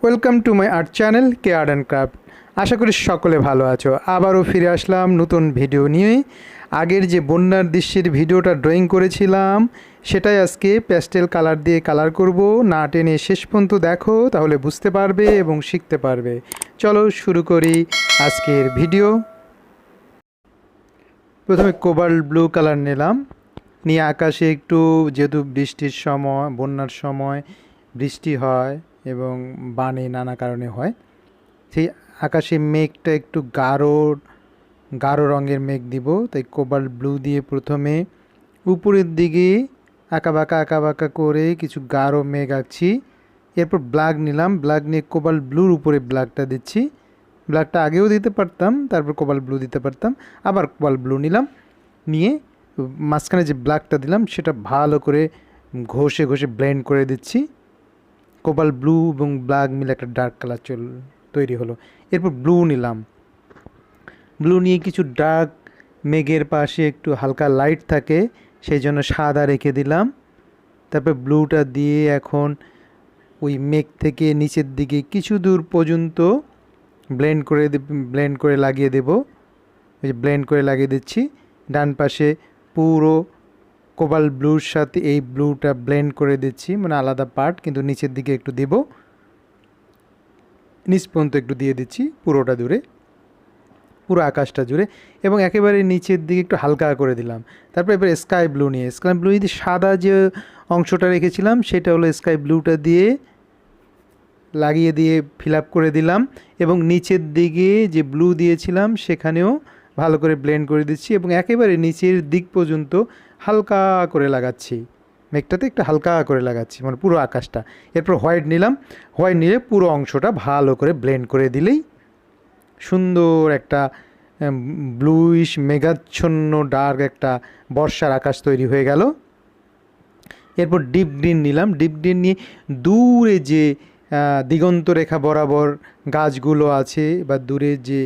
Welcome to my art channel কে art and craft. আশা করি সকলে ভালো আছো। আবারও ফিরে আসলাম নতুন ভিডিও নিয়ে। আগের যে বন্যার দৃশ্যের ভিডিওটা ড্রয়িং করেছিলাম সেটাই আজকে প্যাস্টেল কালার দিয়ে কালার করব। না টেনে শেষ পর্যন্ত দেখো, তাহলে বুঝতে পারবে এবং শিখতে পারবে। চলো শুরু করি আজকের ভিডিও। প্রথমে কোবাল্ট ব্লু কালার নিলাম, নিয়ে আকাশে একটু, যেহেতু বৃষ্টির সময়, বন্যার সময় বৃষ্টি হয় এবং বানে নানা কারণে হয়, সেই আকাশে মেঘটা একটু গাঢ় রঙের মেঘ দিব। তাই কোবাল্ট ব্লু দিয়ে প্রথমে উপরের দিকে আঁকাবাঁকা করে কিছু গাঢ় মেঘ আঁকছি। এরপর ব্ল্যাক নিলাম, ব্ল্যাক নিয়ে কোবাল্ট ব্লুর উপরে ব্ল্যাকটা দিচ্ছি। ব্ল্যাকটা আগেও দিতে পারতাম, তারপর কোবাল্ট ব্লু দিতে পারতাম, আবার কোবাল্ট ব্লু নিলাম, নিয়ে মাঝখানে যে ব্ল্যাকটা দিলাম সেটা ভালো করে ঘষে ব্লেন্ড করে দিচ্ছি। কোবাল্ট ব্লু এবং ব্ল্যাক মিলে একটা ডার্ক কালার তৈরি হলো। এরপর ব্লু নিলাম, ব্লু নিয়ে কিছু ডার্ক মেঘের পাশে একটু হালকা লাইট থাকে, সেই জন্য সাদা রেখে দিলাম। তারপর ব্লুটা দিয়ে এখন ওই মেঘ থেকে নিচের দিকে কিছু দূর পর্যন্ত ব্লেন্ড করে লাগিয়ে দেব। ওই যে ব্লেন্ড করে লাগিয়ে দিচ্ছি। ডান পাশে পুরো কোবাল্ট ব্লুর সাথে এই ব্লুটা ব্লেন্ড করে দিচ্ছি, মানে আলাদা পার্ট, কিন্তু নিচের দিকে একটু দেব, নিচ পর্যন্ত একটু দিয়ে দিচ্ছি পুরোটা জুড়ে, পুরো আকাশটা জুড়ে, এবং একেবারে নিচের দিকে একটু হালকা করে দিলাম। তারপর এবার স্কাই ব্লু নিয়ে সাদা যে অংশটা রেখেছিলাম সেটা হলো স্কাই ব্লুটা দিয়ে লাগিয়ে দিয়ে ফিল আপ করে দিলাম, এবং নিচের দিকে যে ব্লু দিয়েছিলাম সেখানেও ভালো করে ব্লেন্ড করে দিচ্ছি, এবং একেবারে নিচের দিক পর্যন্ত হালকা করে লাগাচ্ছি। মেঘটাতে একটু হালকা করে লাগাচ্ছি, মানে পুরো আকাশটা। এরপর হোয়াইট নিলাম, হোয়াইট নিলে পুরো অংশটা ভালো করে ব্লেন্ড করে দিলেই সুন্দর একটা ব্লুইশ মেঘাচ্ছন্ন ডার্ক একটা বর্ষার আকাশ তৈরি হয়ে গেল। এরপর ডিপ গ্রিন নিলাম, ডিপ গ্রিন নিয়ে দূরে যে দিগন্ত রেখা বরাবর গাছগুলো আছে বা দূরে যে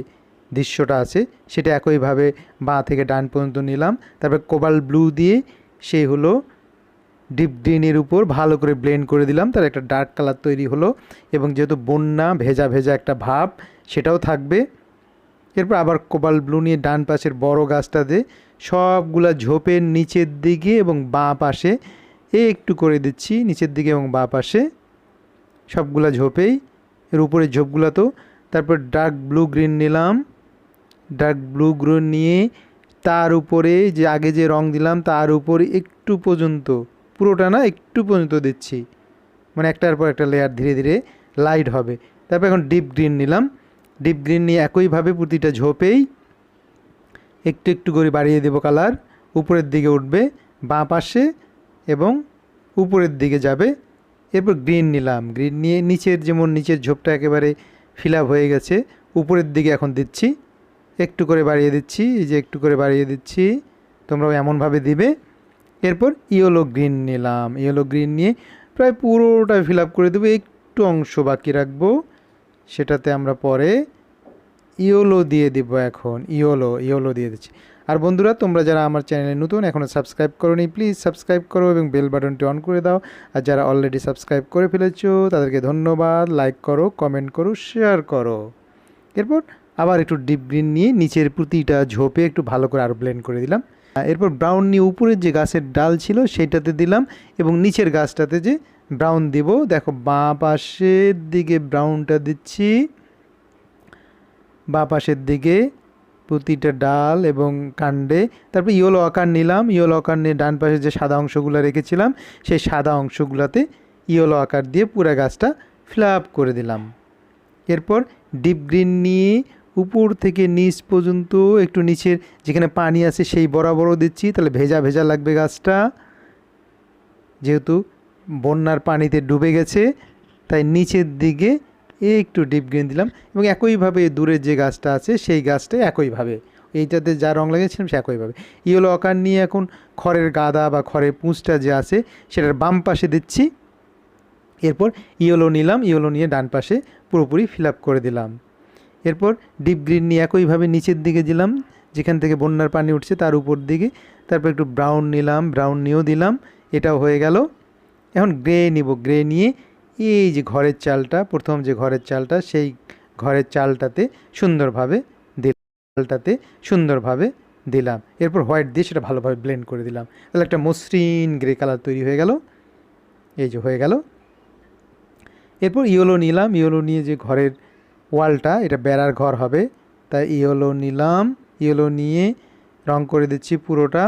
দৃশ্যটা আছে সেটা একইভাবে বাঁ থেকে ডান পর্যন্ত নিলাম। তারপর কোবাল্ট ব্লু দিয়ে সেই হলো ডিপ গ্রিনের উপর ভালো করে ব্লেন্ড করে দিলাম, তার একটা ডার্ক কালার তৈরি হলো, এবং যেহেতু বন্যা ভেজা একটা ভাব সেটাও থাকবে। এরপর আবার কোবাল্ট ব্লু নিয়ে ডান পাশের বড় গাছটাতে সবগুলা ঝোপের নিচের দিকে এবং বাঁ পাশে একটু করে দিচ্ছি, নিচের দিকে এবং বাঁ পাশে সবগুলা ঝোপেই, এর উপরের ঝোপগুলোতেও। তারপর ডার্ক ব্লু গ্রিন নিলাম, ডার্ক ব্লু গ্রিন নিয়ে তার উপরে যে আগে যে রং দিলাম তার উপরে একটু পর্যন্ত, পুরোটা না, একটু পর্যন্ত দিচ্ছি, মানে একটার পর একটা লেয়ার ধীরে ধীরে লাইট হবে। তারপর এখন ডিপ গ্রিন নিলাম, ডিপ গ্রিন নিয়ে একইভাবে প্রতিটা ঝোপেই একটু একটু করে বাড়িয়ে দেব কালার, উপরের দিকে উঠবে বাঁ পাশে এবং উপরের দিকে যাবে। এরপর গ্রিন নিলাম, গ্রিন নিয়ে নিচের ঝোপটা একেবারে ফিল আপ হয়ে গেছে, উপরের দিকে এখন দিচ্ছি, একটু করে বাড়িয়ে দিচ্ছি, এই যে একটু করে বাড়িয়ে দিচ্ছি, তোমরাও এমনভাবে দিবে। এরপর ইয়েলো গ্রিন নিলাম, ইয়েলো গ্রিন নিয়ে প্রায় পুরোটা ফিল আপ করে দেবো, একটু অংশ বাকি রাখবো, সেটাতে আমরা পরে ইয়েলো দিয়ে দিব। এখন ইয়েলো দিয়ে দিচ্ছি। আর বন্ধুরা, তোমরা যারা আমার চ্যানেলে নতুন, এখনও সাবস্ক্রাইব করোনি, প্লিজ সাবস্ক্রাইব করো এবং বেল বাটনটি অন করে দাও। আর যারা অলরেডি সাবস্ক্রাইব করে ফেলেছো তাদেরকে ধন্যবাদ। লাইক করো, কমেন্ট করো, শেয়ার করো। এরপর আবার একটু ডিপ গ্রিন নিয়ে নিচের প্রতিটা ঝোপে একটু ভালো করে আরও ব্লেন্ড করে দিলাম। এরপর ব্রাউন নিয়ে উপরের যে গাছের ডাল ছিল সেইটাতে দিলাম, এবং নিচের গাছটাতে যে ব্রাউন দিব, দেখো বাঁ পাশের দিকে ব্রাউনটা দিচ্ছি, বাঁ পাশের দিকে প্রতিটা ডাল এবং কাণ্ডে। তারপর ইয়েলো আকার নিলাম, ইয়েলো আকার নিয়ে ডান পাশে যে সাদা অংশগুলো রেখেছিলাম সেই সাদা অংশগুলোতে ইয়েলো আকার দিয়ে পুরো গাছটা ফিল আপ করে দিলাম। এরপর ডিপ গ্রিন নিয়ে উপর থেকে নিচ পর্যন্ত একটু নিচের যেখানে পানি আছে সেই বরাবরও দিচ্ছি, তাহলে ভেজা লাগবে গাছটা, যেহেতু বন্যার পানিতে ডুবে গেছে তাই নিচের দিকে একটু ডিপ গ্রিন দিলাম। এবং একইভাবে দূরের যে গাছটা আছে সেই গাছটাই একইভাবে, এইটাতে যা রং লাগিয়েছিলাম সে একইভাবে ইয়েলো আকার নিয়ে এখন খড়ের গাদা বা খড়ের পুঁচটা যে আছে সেটার বাম পাশে দিচ্ছি। এরপর ইয়েলো নিলাম, ইয়েলো নিয়ে ডান পাশে পুরোপুরি ফিল আপ করে দিলাম। এরপর ডিপ গ্রিন নিয়ে একইভাবে নিচের দিকে দিলাম, যেখান থেকে বন্যার পানি উঠছে তার উপর দিকে। তারপর একটু ব্রাউন নিলাম, ব্রাউন নিয়েও দিলাম, এটাও হয়ে গেল। এখন গ্রে নিব, গ্রে নিয়ে এই যে ঘরের চালটা, প্রথম যে ঘরের চালটা, সেই ঘরের চালটাতে সুন্দরভাবে দিলাম। এরপর হোয়াইট দিয়ে সেটা ভালোভাবে ব্লেন্ড করে দিলাম। তাহলে একটা মসৃণ গ্রে কালার তৈরি হয়ে গেল। এই যে হয়ে গেল। এরপর ইয়েলো নিলাম, ইয়েলো নিয়ে যে ঘরের ওয়ালটা, এটা বেড়ার ঘর হবে, তাই ইয়েলো নিলাম। ইয়েলো নিয়ে রং করে দিচ্ছি পুরোটা।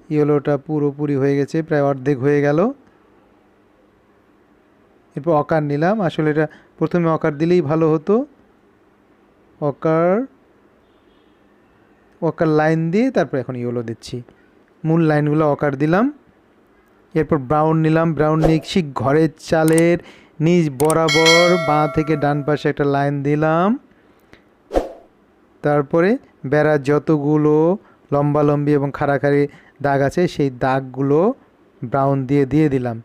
ইয়েলোটা পুরোপুরি হয়ে গেছে, প্রায় অর্ধেক হয়ে গেল। এরপর অকার নিলাম, আসলে এটা প্রথমে অকার দিলেই ভালো হতো। অকার লাইন দিয়ে তারপর এখন ইয়েলো দিচ্ছি, মূল লাইনগুলো অকার দিলাম। এরপর ব্রাউন নিলাম, ব্রাউন নিয়ে ঠিক ঘরের চালের নিচ বরাবর বাঁ থেকে ডান পাশে একটা লাইন দিলাম। তারপরে বেড়ার যতগুলো লম্বালম্বি এবং খাড়াখাড়ি দাগ আছে সেই দাগগুলো ব্রাউন দিয়ে দিলাম।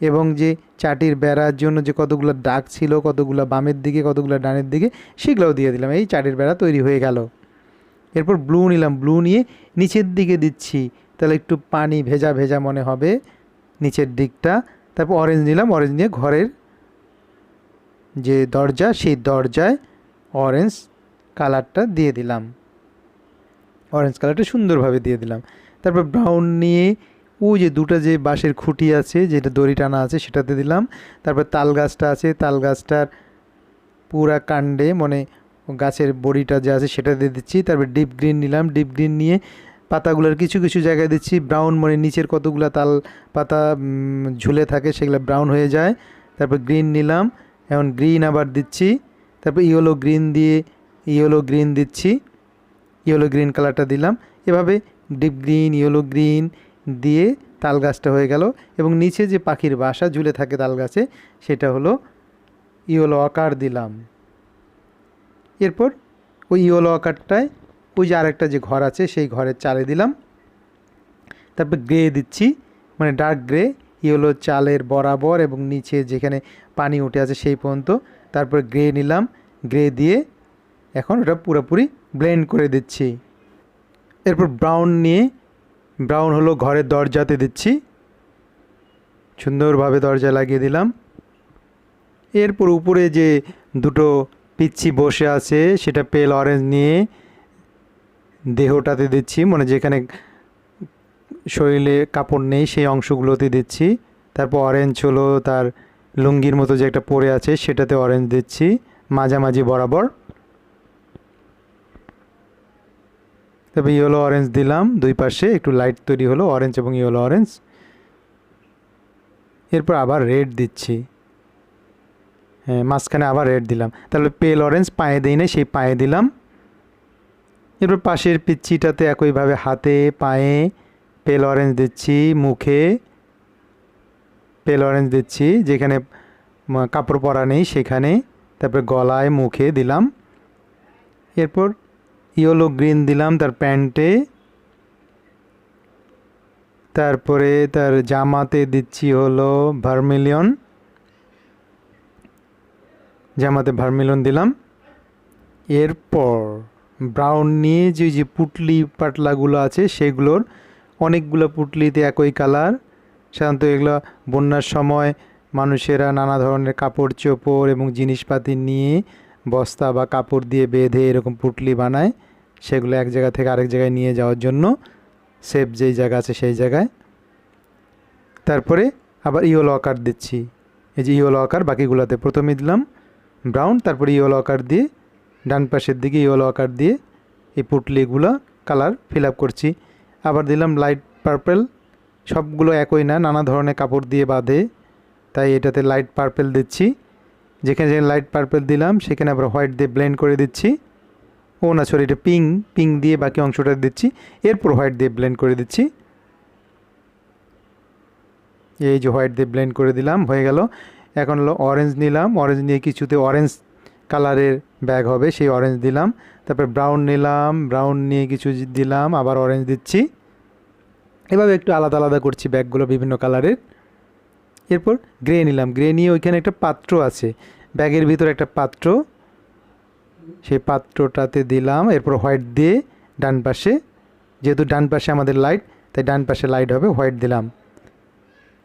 এবং যে চাটির বেড়ার জন্য যে কতগুলো দাগ ছিল, কতগুলো বামের দিকে, কতগুলো ডানের দিকে, সেগুলোও দিয়ে দিলাম। এই চাটির বেড়া তৈরি হয়ে গেল। এরপর ব্লু নিলাম, ব্লু নিয়ে নিচের দিকে দিচ্ছি, তাহলে একটু পানি ভেজা ভেজা মনে হবে নিচের দিকটা। তারপর অরেঞ্জ নিলাম, অরেঞ্জ নিয়ে ঘরের যে দরজা, সেই দরজায় অরেঞ্জ কালারটা দিয়ে দিলাম, অরেঞ্জ কালারটা সুন্দরভাবে দিয়ে দিলাম। তারপর ব্রাউন নিয়ে ওই যে দুটো যে বাঁশের খুঁটি আছে, যেটা দড়ি টানা আছে, সেটাতে দিলাম। তারপর তাল গাছটা আছে, তাল গাছটার পুরা কাণ্ডে মানে গাছের বড়িটা যে আছে সেটা দিয়ে দিচ্ছি। তারপর ডিপ গ্রিন নিলাম, ডিপ গ্রিন নিয়ে পাতাগুলোর কিছু কিছু জায়গায় দিচ্ছি ব্রাউন, মানে নিচের কতগুলো তাল পাতা ঝুলে থাকে সেগুলো ব্রাউন হয়ে যায়। তারপর গ্রিন নিলাম, এখন গ্রিন আবার দিচ্ছি। তারপর ইয়েলো গ্রিন দিয়ে ইয়েলো গ্রিন দিচ্ছি, ইয়েলো গ্রিন কালারটা দিলাম। এভাবে ডিপ গ্রিন, ইয়েলো গ্রিন দিয়ে তাল গাছটা হয়ে গেল। এবং নিচে যে পাখির বাসা ঝুলে থাকে তাল গাছে, সেটা হলো ইয়েলো আকার দিলাম। এরপর ওই ইয়েলো আকারটায় ওই যে আরেকটা যে ঘর আছে সেই ঘরের চালে দিলাম। তারপর গ্রে দিচ্ছি, মানে ডার্ক গ্রে, ইয়েলো চালের বরাবর এবং নিচে যেখানে পানি উঠে আছে সেই পর্যন্ত। তারপর গ্রে নিলাম, গ্রে দিয়ে এখন ওটা পুরোপুরি ব্লেন্ড করে দিচ্ছি। এরপর ব্রাউন নিয়ে, ব্রাউন হলো ঘরের দরজাতে দিচ্ছি, সুন্দরভাবে দরজা লাগিয়ে দিলাম। এরপর উপরে যে দুটো পিচ্ছি বসে আছে সেটা পেল অরেঞ্জ নিয়ে দেহটাতে দিচ্ছি, মানে যেখানে শরীরে কাপড় নেই সেই অংশগুলোতে দিচ্ছি। তারপর অরেঞ্জ হলো তার লুঙ্গির মতো যে একটা পরে আছে সেটাতে অরেঞ্জ দিচ্ছি মাঝামাঝি বরাবর। তবে ইয়েলো অরেঞ্জ দিলাম, দুই পাশে একটু লাইট তৈরি হলো অরেঞ্জ এবং ইয়েলো অরেঞ্জ। এরপর আবার রেড দিচ্ছি, হ্যাঁ মাঝখানে আবার রেড দিলাম। তাহলে পেল অরেঞ্জ পায়ে দিই না, সেই পায়ে দিলাম। এরপর পাশের পিচ্ছিটাতে একইভাবে হাতে পায়ে পেল অরেঞ্জ দিচ্ছি, মুখে পেল অরেঞ্জ দিচ্ছি যেখানে কাপড় পরা নেই সেখানে। তারপরে গলায়, মুখে দিলাম। এরপর ইয়েলো গ্রিন দিলাম তার প্যান্টে। তারপরে তার জামাতে দিচ্ছি হলো ভার্মিলিয়ন, জামাতে ভার্মিলিয়ন দিলাম। এরপর ব্রাউন নিয়ে যে পুটলি পাতলাগুলো আছে সেগুলোর অনেকগুলো পুটলিতে একই কালার। সাধারণত এগুলো বন্যার সময় মানুষেরা নানা ধরনের কাপড় চোপড় এবং জিনিসপাতি নিয়ে বস্তা বা কাপড় দিয়ে বেঁধে এরকম পুটলি বানায়, সেগুলো এক জায়গা থেকে আরেক জায়গায় নিয়ে যাওয়ার জন্য সেফ যেই জায়গা আছে সেই জায়গায়। তারপরে আবার ইয়েলো আকার দিচ্ছি, এই যে ইয়েলো আকার বাকিগুলোতে প্রথমে দিলাম ব্রাউন, তারপরে ইয়েলো আকার দিয়ে ডান পাশের দিকে ইয়েলো আকার দিয়ে এই পুটলিগুলো কালার ফিল আপ করছি। আবার দিলাম লাইট পার্পেল, সবগুলো একই না, নানা ধরনের কাপড় দিয়ে বাঁধে, তাই এটাতে লাইট পার্পেল দিচ্ছি। যেখানে যেখানে লাইট পার্পেল দিলাম সেখানে আবার হোয়াইট দিয়ে ব্লেন্ড করে দিচ্ছি। ও না সরি, এটা পিঙ্ক দিয়ে বাকি অংশটা দিচ্ছি, এরপর হোয়াইট দিয়ে ব্লেন্ড করে দিচ্ছি। এই যে হোয়াইট দিয়ে ব্লেন্ড করে দিলাম, হয়ে গেল। এখন হলো অরেঞ্জ নিলাম, অরেঞ্জ নিয়ে কিছুতে অরেঞ্জ কালারের ব্যাগ হবে সেই অরেঞ্জ দিলাম। তারপর ব্রাউন নিলাম, ব্রাউন নিয়ে কিছু দিলাম, আবার অরেঞ্জ দিচ্ছি। এভাবে একটু আলাদা আলাদা করছি ব্যাগগুলো বিভিন্ন কালারের। এরপর গ্রে নিলাম, গ্রে নিয়ে ওইখানে একটা পাত্র আছে, ব্যাগের ভিতরে একটা পাত্র, সেই পাত্রটাতে দিলাম। এরপর হোয়াইট দিয়ে ডান পাশে, যেহেতু ডান পাশে আমাদের লাইট তাই ডান পাশে লাইট হবে, হোয়াইট দিলাম।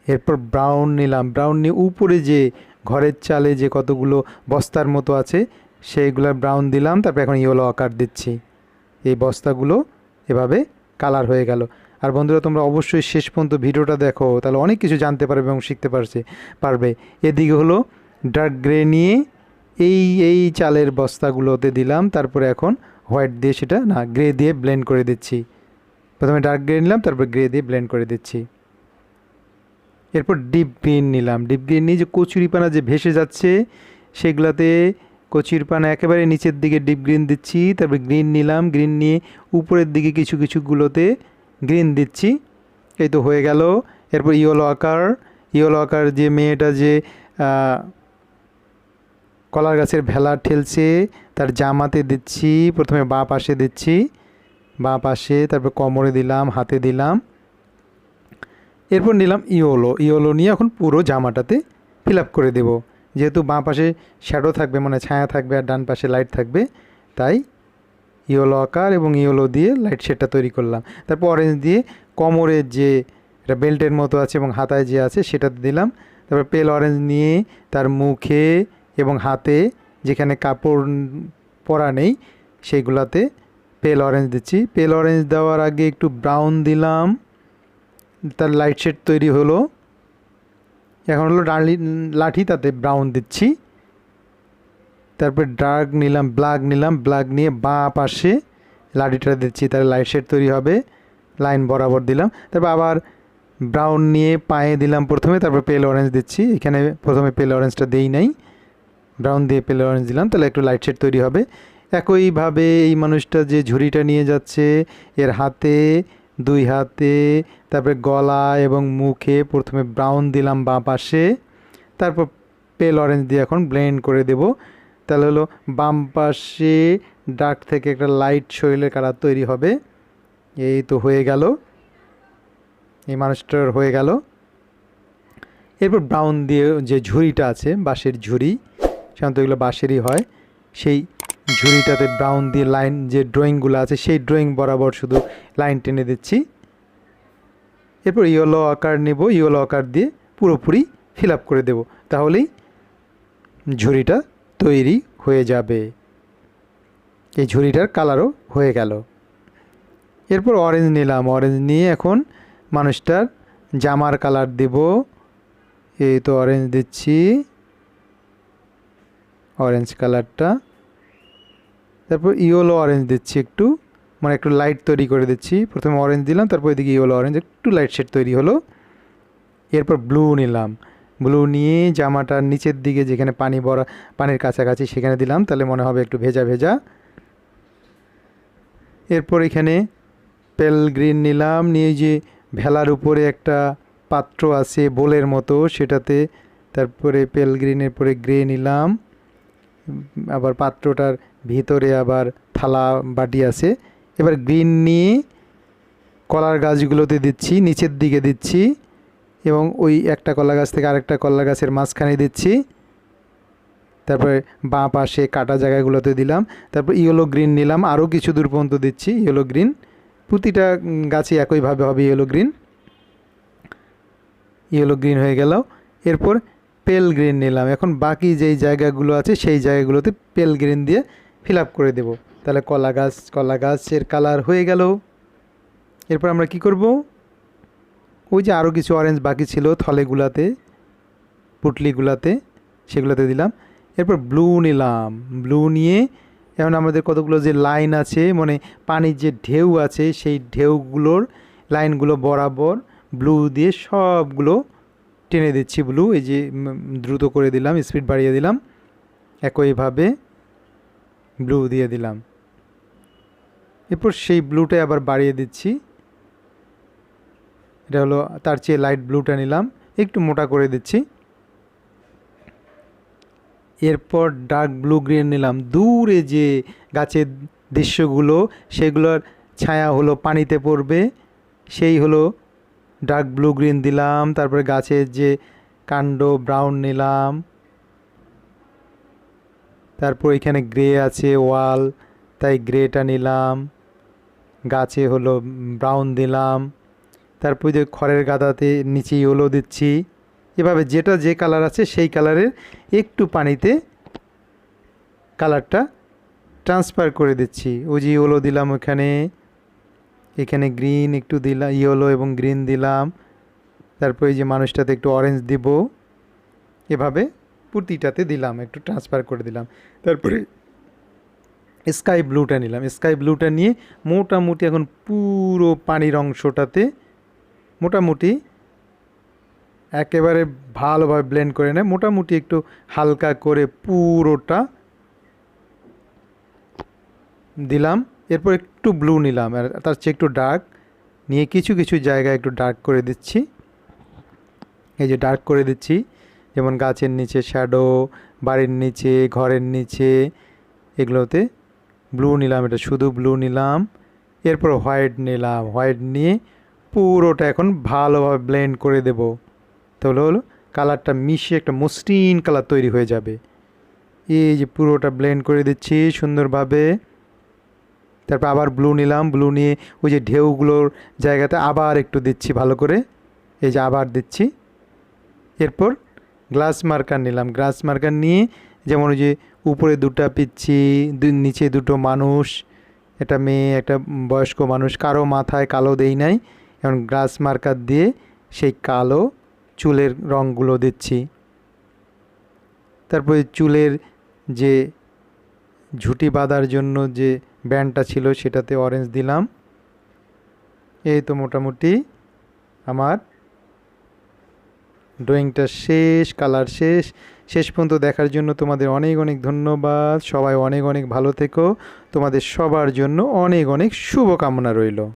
এরপর ব্রাউন নিলাম, ব্রাউন নিয়ে উপরে যে ঘরের চালে যে কতগুলো বস্তার মতো আছে সেইগুলো ব্রাউন দিলাম। তারপর এখন ইয়েলো আকার দিচ্ছি। এই বস্তাগুলো এভাবে কালার হয়ে গেল। আর বন্ধুরা তোমরা অবশ্যই শেষ পর্যন্ত ভিডিওটা দেখো, তাহলে অনেক কিছু জানতে পারবে এবং শিখতে পারবে। এদিকে হলো ডার্ক গ্রে নিয়ে এই এই চালের বস্তাগুলোতে দিলাম। তারপরে এখন হোয়াইট দিয়ে সেটা না গ্রে দিয়ে ব্লেন্ড করে দিচ্ছি। প্রথমে ডার্ক গ্রে নিলাম, তারপর গ্রে দিয়ে ব্লেন্ড করে দিচ্ছি। এরপর ডিপ গ্রিন নিলাম। ডিপ গ্রিন নিয়ে যে কচুরিপানা যে ভেসে যাচ্ছে সেগুলাতে কচুরিপানা একেবারে নিচের দিকে ডিপ গ্রিন দিচ্ছি। তারপর গ্রিন নিলাম, গ্রিন নিয়ে উপরের দিকে কিছু কিছুগুলোতে গ্রিন দিচ্ছি। এই তো হয়ে গেল। এরপর ইয়েলো আকার, ইয়েলো আকার যে মেয়েটা যে কলার গাছের ভেলা ঠেলছে তার জামাতে দিচ্ছি। প্রথমে বাঁ পাশে দিচ্ছি, বাঁ পাশে, তারপর কোমরে দিলাম, হাতে দিলাম। এরপর নিলাম ইয়েলো, ইয়েলো নিয়ে এখন পুরো জামাটাতে ফিল আপ করে দেব। যেহেতু বাঁ পাশে শ্যাডো থাকবে মানে ছায়া থাকবে আর ডান পাশে লাইট থাকবে, তাই ইয়েলো আকার এবং ইয়েলো দিয়ে লাইট শেডটা তৈরি করলাম। তারপর অরেঞ্জ দিয়ে কোমরের যে এটা বেল্টের মতো আছে এবং হাতায় যে আছে সেটাতে দিলাম। তারপর পেল অরেঞ্জ নিয়ে তার মুখে এবং হাতে যেখানে কাপড় পরা নেই সেইগুলাতে পেল অরেঞ্জ দিচ্ছি। পেল অরেঞ্জ দেওয়ার আগে একটু ব্রাউন দিলাম, তার লাইট শেড তৈরি হলো। এখন হলো লাঠি, তাতে ব্রাউন দিচ্ছি। তারপর ডার্ক নিলাম, ব্ল্যাক নিলাম, ব্ল্যাক নিয়ে বাঁ পাশে লাঠিটা দিচ্ছি, তার লাইট শেড তৈরি হবে। লাইন বরাবর দিলাম। তারপর আবার ব্রাউন নিয়ে পায়ে দিলাম প্রথমে, তারপর পেল অরেঞ্জ দিচ্ছি। এখানে প্রথমে পেল অরেঞ্জটা দেই নাই, ব্রাউন দিয়ে পেল অরেঞ্জ দিলাম, তাহলে একটু লাইট শেড তৈরি হবে। একইভাবে এই মানুষটা যে ঝুড়িটা নিয়ে যাচ্ছে এর হাতে, দুই হাতে, তারপরে গলা এবং মুখে প্রথমে ব্রাউন দিলাম বাঁ পাশে, তারপর পেল অরেঞ্জ দিয়ে এখন ব্লেন্ড করে দেব। তাহলে হলো বাম পাশে ডার্ক থেকে একটা লাইট শৈলের কালার তৈরি হবে। এই তো হয়ে গেল, এই মানুষটার হয়ে গেল। এরপর ব্রাউন দিয়ে যে ঝুড়িটা আছে বাঁশের ঝুড়ি, সাধারণত এগুলো বাঁশেরই হয়, সেই ঝুড়িটাতে ব্রাউন দিয়ে লাইন যে ড্রয়িংগুলো আছে সেই ড্রয়িং বরাবর শুধু লাইন টেনে দিচ্ছি। এরপর ইয়েলো আকার নেব, ইয়েলো আকার দিয়ে পুরোপুরি ফিল আপ করে দেব, তাহলেই ঝুড়িটা তৈরি হয়ে যাবে। এই ঝুড়িটার কালারও হয়ে গেল। এরপর অরেঞ্জ নিলাম, অরেঞ্জ নিয়ে এখন মানুষটার জামার কালার দেব। এই তো অরেঞ্জ দিচ্ছি, অরেঞ্জ কালারটা। তারপর ইয়েলো অরেঞ্জ দিচ্ছি একটু, মানে একটু লাইট তৈরি করে দিচ্ছি। প্রথমে অরেঞ্জ দিলাম, তারপর এদিকে ইয়েলো অরেঞ্জ একটু লাইট শেড তৈরি হলো। এরপর ব্লু নিলাম, ব্লু নিয়ে জামাটার নিচের দিকে যেখানে পানি ভরা, পানির কাছাকাছি সেখানে দিলাম, তাহলে মনে হবে একটু ভেজা ভেজা। এরপর এখানে পেল গ্রিন নিলাম, নিয়ে যে ভেলার উপরে একটা পাত্র আছে বোলের মতো সেটাতে, তারপরে পেল গ্রিনের পরে গ্রে নিলাম, আবার পাত্রটার ভিতরে আবার থালা বাটি আছে। এবার গ্রিন নিয়ে কলার গাছগুলোতে দিচ্ছি, নিচের দিকে দিচ্ছি এবং ওই একটা কলা গাছ থেকে আরেকটা কলা গাছের মাঝখানে দিচ্ছি। তারপরে বাঁ পাশে কাটা জায়গাগুলোতে দিলাম। তারপর ইয়েলো গ্রিন নিলাম, আরও কিছু দূর পর্যন্ত দিচ্ছি ইয়েলো গ্রিন। প্রতিটা গাছে একইভাবে হবে ইয়েলো গ্রিন। ইয়েলো গ্রিন হয়ে গেল। এরপর পেল গ্রিন নিলাম, এখন বাকি যেই জায়গাগুলো আছে সেই জায়গাগুলোতে পেল গ্রিন দিয়ে ফিল আপ করে দেব, তাহলে কলা গাছের কালার হয়ে গেল। এরপর আমরা কি করব, ওই যে আরও কিছু অরেঞ্জ বাকি ছিল থলেগুলাতে, পুটলিগুলাতে, সেগুলোতে দিলাম। এরপর ব্লু নিলাম, ব্লু নিয়ে এখন আমাদের কতগুলো যে লাইন আছে, মানে পানির যে ঢেউ আছে সেই ঢেউগুলোর লাইনগুলো বরাবর ব্লু দিয়ে সবগুলো টেনে দিচ্ছি। ব্লু এই যে দ্রুত করে দিলাম, স্পিড বাড়িয়ে দিলাম, একইভাবে ব্লু দিয়ে দিলাম। এরপর সেই ব্লুটাই আবার বাড়িয়ে দিচ্ছি। এটা হলো তার চেয়ে লাইট ব্লুটা নিলাম, একটু মোটা করে দিচ্ছি। এরপর ডার্ক ব্লু গ্রিন নিলাম, দূরে যে গাছের দৃশ্যগুলো সেগুলোর ছায়া হলো পানিতে পড়বে, সেই হলো ডার্ক ব্লু গ্রিন দিলাম। তারপরে গাছের যে কাণ্ড ব্রাউন নিলাম, তারপর এখানে গ্রে আছে ওয়াল, তাই গ্রেটা নিলাম। গাছে হলো ব্রাউন দিলাম। তারপর যে খড়ের গাদাতে নিচে ইয়েলো দিচ্ছি। এভাবে যেটা যে কালার আছে সেই কালারের একটু পানিতে কালারটা ট্রান্সফার করে দিচ্ছি। ওই যে ইয়েলো দিলাম ওখানে, এখানে গ্রিন একটু দিলাম, ইয়েলো এবং গ্রিন দিলাম। তারপর এই যে মানুষটাতে একটু অরেঞ্জ দিব, এভাবে প্রতিটাতে দিলাম, একটু ট্রান্সফার করে দিলাম। তারপরে স্কাই ব্লুটা নিলাম, স্কাই ব্লুটা নিয়ে মোটামুটি এখন পুরো পানির অংশটাতে মোটামুটি একেবারে ভালোভাবে ব্লেন্ড করে নেয়, মোটামুটি একটু হালকা করে পুরোটা দিলাম। এরপর একটু ব্লু নিলাম, আর তার চেয়ে একটু ডার্ক নিয়ে কিছু কিছু জায়গায় একটু ডার্ক করে দিচ্ছি। এই যে ডার্ক করে দিচ্ছি, যেমন গাছের নিচে শ্যাডো, বাড়ির নিচে, ঘরের নিচে, এগুলোতে ব্লু নিলাম, এটা শুধু ব্লু নিলাম। এরপর হোয়াইট নিলাম, হোয়াইট নিয়ে পুরোটা এখন ভালোভাবে ব্লেন্ড করে দেব। তাহলে হলো কালারটা মিশিয়ে একটা মসৃণ কালার তৈরি হয়ে যাবে। এই যে পুরোটা ব্লেন্ড করে দিচ্ছি সুন্দরভাবে। তারপর আবার ব্লু নিলাম, ব্লু নিয়ে ওই যে ঢেউগুলোর জায়গাতে আবার একটু দিচ্ছি ভালো করে, এই যে আবার দিচ্ছি। এরপর গ্লাস মার্কার নিলাম, গ্লাস মার্কার নিয়ে যেমন ওই যে উপরে দুটো পিচ্ছি, নিচে দুটো মানুষ, একটা মেয়ে একটা বয়স্ক মানুষ, কারো মাথায় কালো দেই নাই, এখন গ্লাস মার্কার দিয়ে সেই কালো চুলের রঙগুলো দিচ্ছি। তারপরে চুলের যে ঝুঁটি বাঁধার জন্য যে ব্যান্ডটা ছিল সেটাতে অরেঞ্জ দিলাম। এই তো মোটামুটি আমার ড্রয়িংটা শেষ, কালার শেষ। শেষ পর্যন্ত দেখার জন্য তোমাদের অনেক অনেক ধন্যবাদ। সবাই অনেক অনেক ভালো থেকো। তোমাদের সবার জন্য অনেক অনেক শুভকামনা রইল।